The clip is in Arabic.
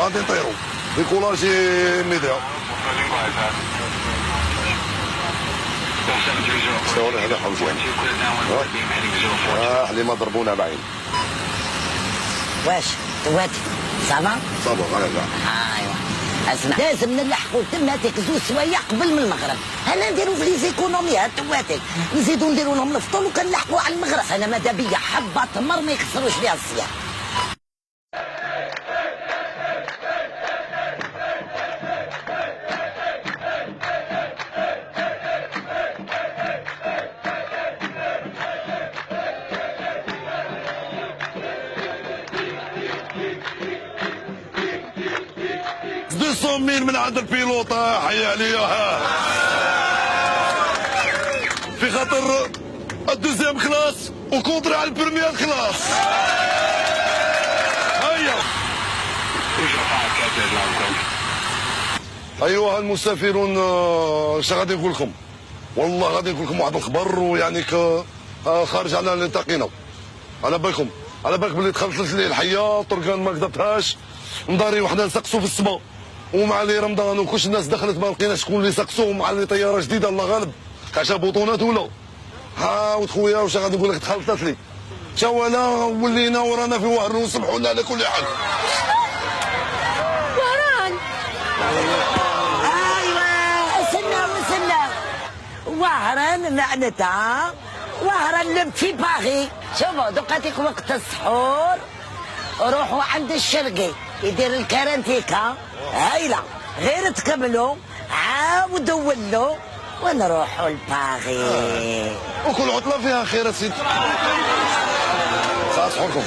غادي نطيروا ديكولاجي ميديا. شلون هذا حوزين حليمه ضربونا بعين. واش تواتي صافا صافا غير ايوا اسمع لازم نلحقوا تماتيك زوج سوايع قبل من المغرب. انا نديروا في ليزيكونوميات تواتيك نزيدوا نديروا لهم الفطور وكنلحقوا على المغرب. انا ماذا بيا حبه تمر ما يكسروش بها الصيام. مين من عند البيلوط حي عليا في خاطر الدوزيام كلاس وكونتري على البرميير كلاس. هيا ايها المسافرون اش غادي نقول لكم؟ والله غادي نقول لكم واحد الخبر ويعني خارج على اللي التقينا. على بالكم على بالك بلي دخلت لي الحيه طرقان ما كذبتهاش مداري وحنا نسقسوا في السماء ومع لي رمضان وكلش الناس دخلت ما لقيناش شكون اللي سقسوهم مع لي طياره جديده الله غالب كاشا بطونات ولا ها خويا واش غادي نقول لك تخلطت لي شوالا ولينا ورانا في وهر وسمحوا لنا على كل حال. وهران ايوا استنى وهران معناتها وهران لب في باغي. شوفوا دوكاتيك وقت السحور روحوا عند الشرقي يدير الكارانتيكا هايله غير تكملوا عاودوا ولوا ونروحوا لباغي. وكل عطله فيها خير سيدي. صح صحوركم.